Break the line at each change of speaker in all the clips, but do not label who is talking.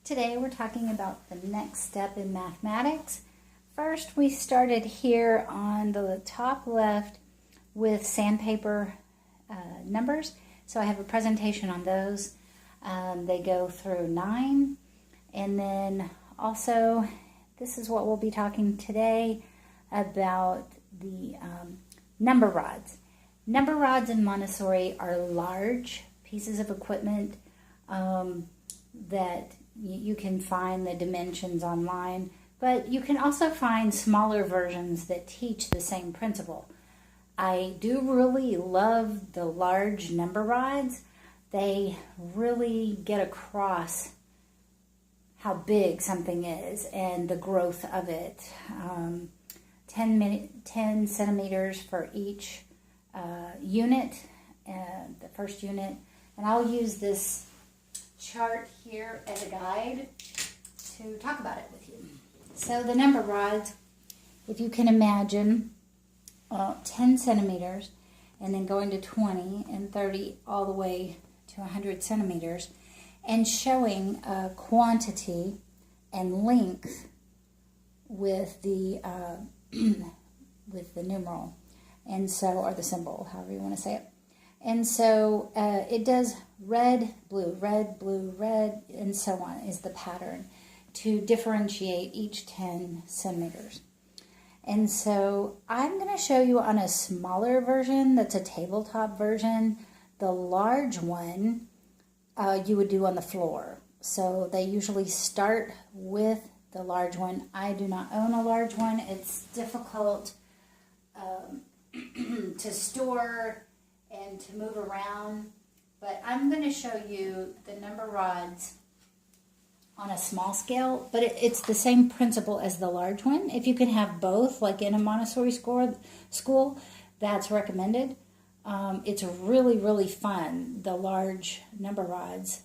Today we're talking about the next step in mathematics. First, we started here on the top left with sandpaper numbers. So I have a presentation on those. They go through 9. And then also, this is what we'll be talking today about the number rods. Number rods in Montessori are large pieces of equipment that you can find the dimensions online, but you can also find smaller versions that teach the same principle. I do really love the large number rods. They really get across how big something is and the growth of it. 10 centimeters for each unit, the first unit. And I'll use this chart here as a guide to talk about it with you. So the number rods, if you can imagine 10 centimeters and then going to 20 and 30 all the way to 100 centimeters and showing quantity and length with the with the numeral, and so, or the symbol, however you want to say it. And so it does red, blue, red, and so on is the pattern to differentiate each 10 centimeters. And so I'm going to show you on a smaller version that's a tabletop version. The large one you would do on the floor. So they usually start with the large one. I do not own a large one. It's difficult to store and to move around, but I'm going to show you the number rods on a small scale, but it's the same principle as the large one. If you can have both, like in a Montessori school, that's recommended. It's really, really fun, the large number rods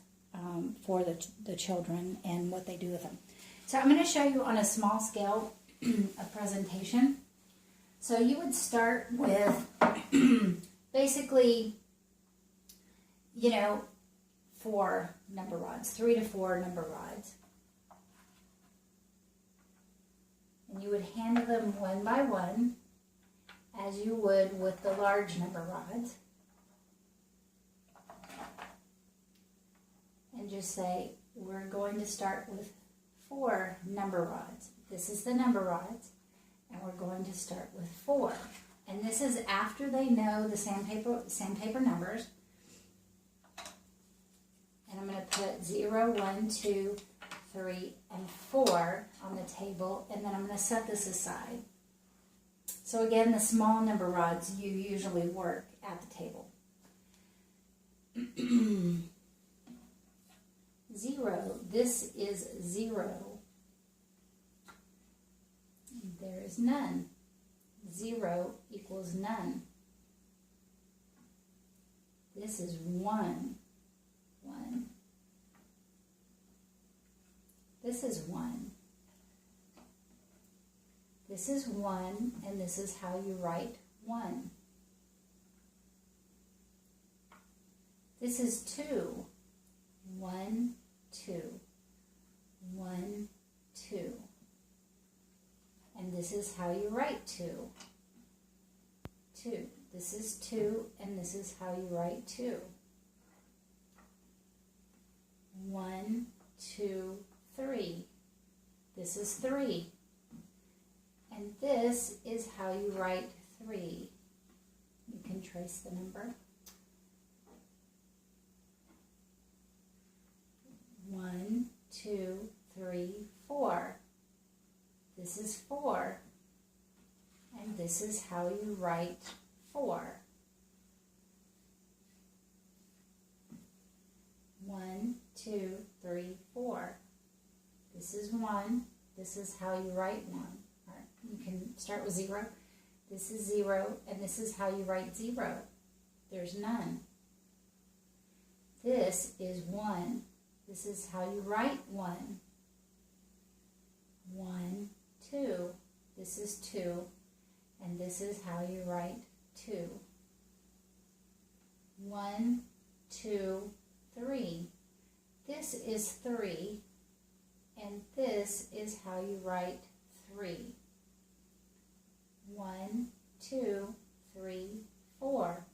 for the children and what they do with them. So I'm going to show you on a small scale a presentation. So you would start with basically, 4 number rods, 3 to 4 number rods. And you would handle them one by one, as you would with the large number rods. And just say, we're going to start with 4 number rods. This is the number rods, and we're going to start with 4. And this is after they know the sandpaper numbers. And I'm going to put 0, 1, 2, 3, and 4 on the table, and then I'm going to set this aside. So again, the small number rods you usually work at the table. 0, this is 0. There is none. 0 equals none. This is 1. 1. This is 1. This is 1, and this is how you write 1. This is 2. 1, 2. 1, 2. And this is how you write 2. 2. This is 2, and this is how you write 2. 1, 2, 3. This is 3. And this is how you write 3. You can trace the number. 1, 2, 3, 4. This is 4. And this is how you write 4. 1, 2, 3, 4. This is 1. This is how you write 1. You can start with 0. This is 0, and this is how you write 0. There's none. This is 1. This is how you write 1. 1, 2. This is 2, and this is how you write 2. 1, 2, 3. This is 3, And this is how you write 3. 1, 2, 3, 4.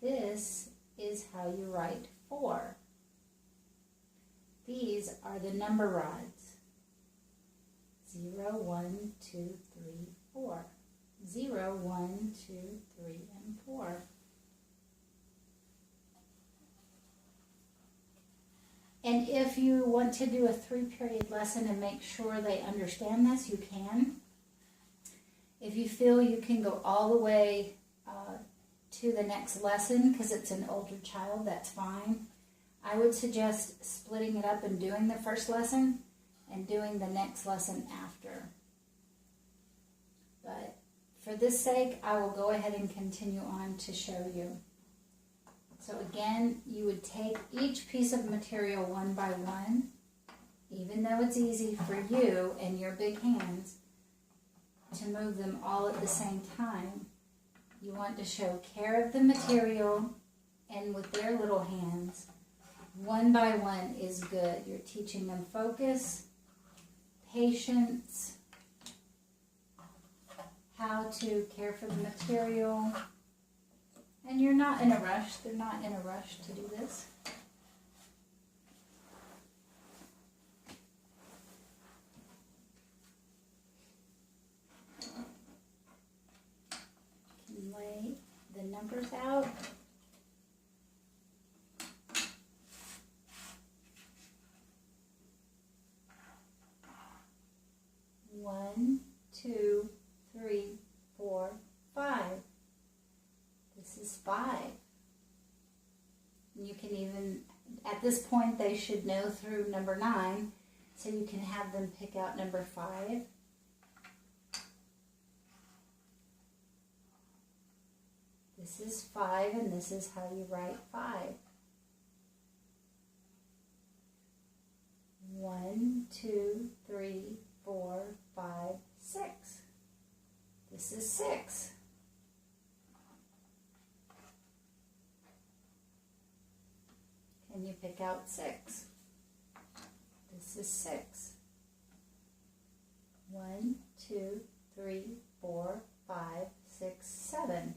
This is how you write 4. These are the number rods. 0, 1, 2, 3, 4. 0, 1, 2, 3, and 4. And if you want to do a 3-period lesson and make sure they understand this, you can. If you feel you can go all the way to the next lesson because it's an older child, that's fine. I would suggest splitting it up and doing the first lesson and doing the next lesson after. But for this sake, I will go ahead and continue on to show you. So again, you would take each piece of material one by one, even though it's easy for you and your big hands to move them all at the same time. You want to show care of the material, and with their little hands, one by one is good. You're teaching them focus, patience, how to care for the material, and you're not in a rush. They're not in a rush to do this. You can lay the numbers out. One, 2, 3, 4, 5. This is 5. And you can even, at this point, they should know through number 9, so you can have them pick out number 5. This is 5, and this is how you write 5. 1, 2, 3, 4, 5, 6. This is 6. Can you pick out 6? This is 6. 1, 2, 3, 4, 5, 6, 7.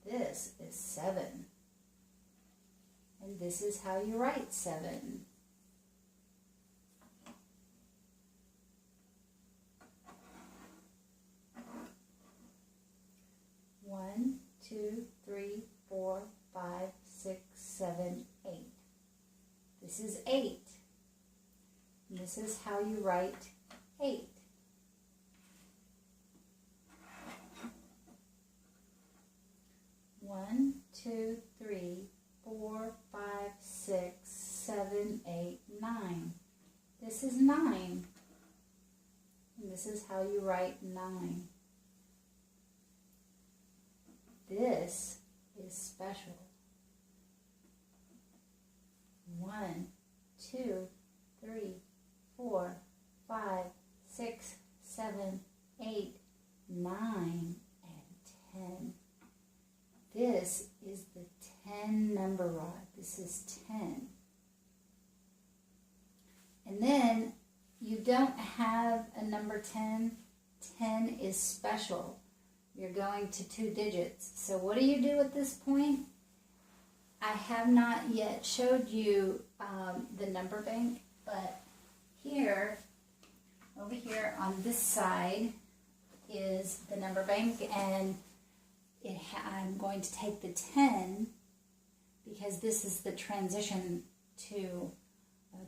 This is 7. And this is how you write 7. One, 2, 3, 4, 5, 6, 7, 8. This is 8. And this is how you write 8. One, 2, 3, 4, 5, 6, 7, 8, 9. This is 9. And this is how you write 9. This is special. 1, 2, 3, 4, 5, 6, 7, 8, 9, and 10. This is the 10 number rod. This is 10. And then you don't have a number 10. 10 is special. You're going to 2 digits. So what do you do at this point? I have not yet showed you the number bank, but here, over here on this side is the number bank, and I'm going to take the 10 because this is the transition to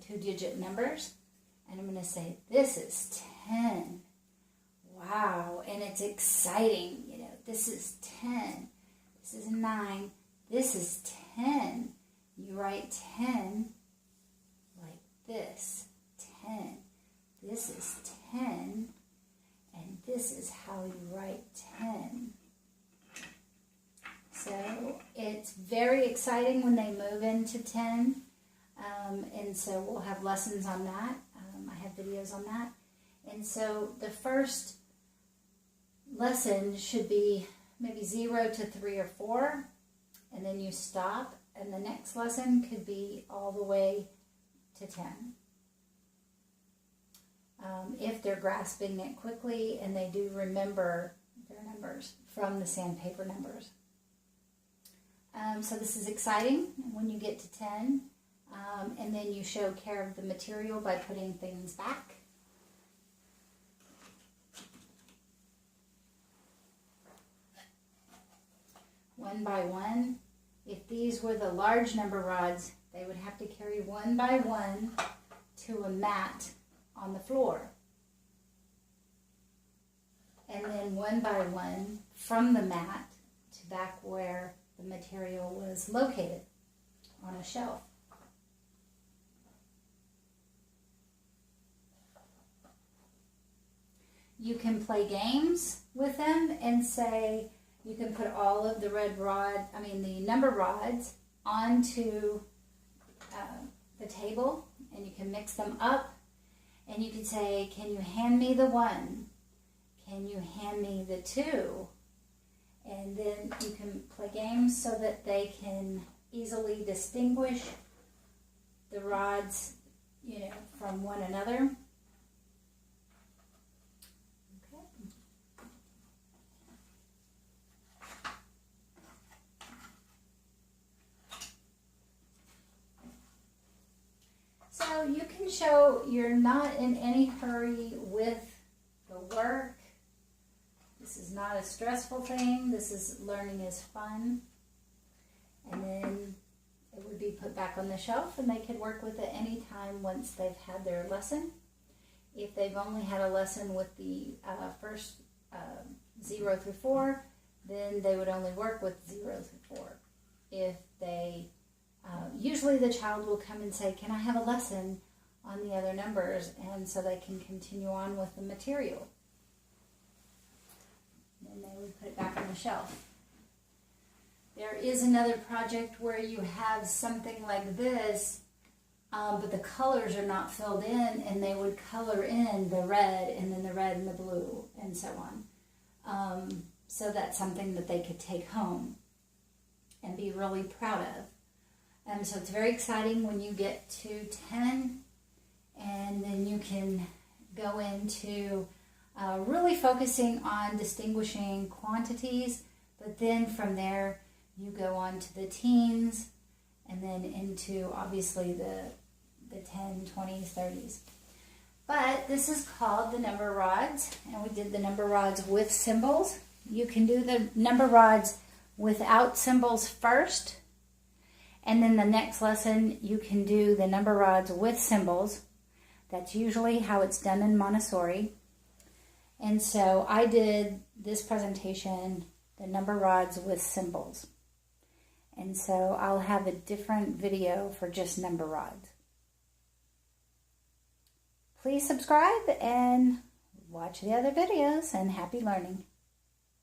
2-digit numbers, and I'm going to say this is 10. Wow, and it's exciting, you know, this is 10, this is 9, this is 10. You write 10 like this, 10. This is 10, and this is how you write 10. So it's very exciting when they move into 10, and so we'll have lessons on that. I have videos on that. And so the first lesson should be maybe 0 to 3 or 4, and then you stop, and the next lesson could be all the way to 10. if they're grasping it quickly and they do remember their numbers from the sandpaper numbers. So this is exciting when you get to 10, and then you show care of the material by putting things back. One by one. If these were the large number rods, they would have to carry one by one to a mat on the floor. And then one by one from the mat to back where the material was located on a shelf. You can play games with them and say, you can put all of the the number rods onto the table, and you can mix them up, and you can say, can you hand me the 1? Can you hand me the 2? And then you can play games so that they can easily distinguish the rods, from one another. So you can show you're not in any hurry with the work. This is not a stressful thing. This is learning is fun. And then it would be put back on the shelf, and they could work with it anytime once they've had their lesson. If they've only had a lesson with the first 0 through 4, then they would only work with 0 through 4. If they usually the child will come and say, can I have a lesson on the other numbers? And so they can continue on with the material. Then they would put it back on the shelf. There is another project where you have something like this, but the colors are not filled in, and they would color in the red, and then the red and the blue, and so on. So that's something that they could take home and be really proud of. So it's very exciting when you get to 10, and then you can go into really focusing on distinguishing quantities, but then from there you go on to the teens, and then into obviously the 10, 20s, 30s. But this is called the number rods, and we did the number rods with symbols. You can do the number rods without symbols first, and then the next lesson you can do the number rods with symbols. That's usually how it's done in Montessori. And so I did this presentation, the number rods with symbols. And so I'll have a different video for just number rods. Please subscribe and watch the other videos, and happy learning.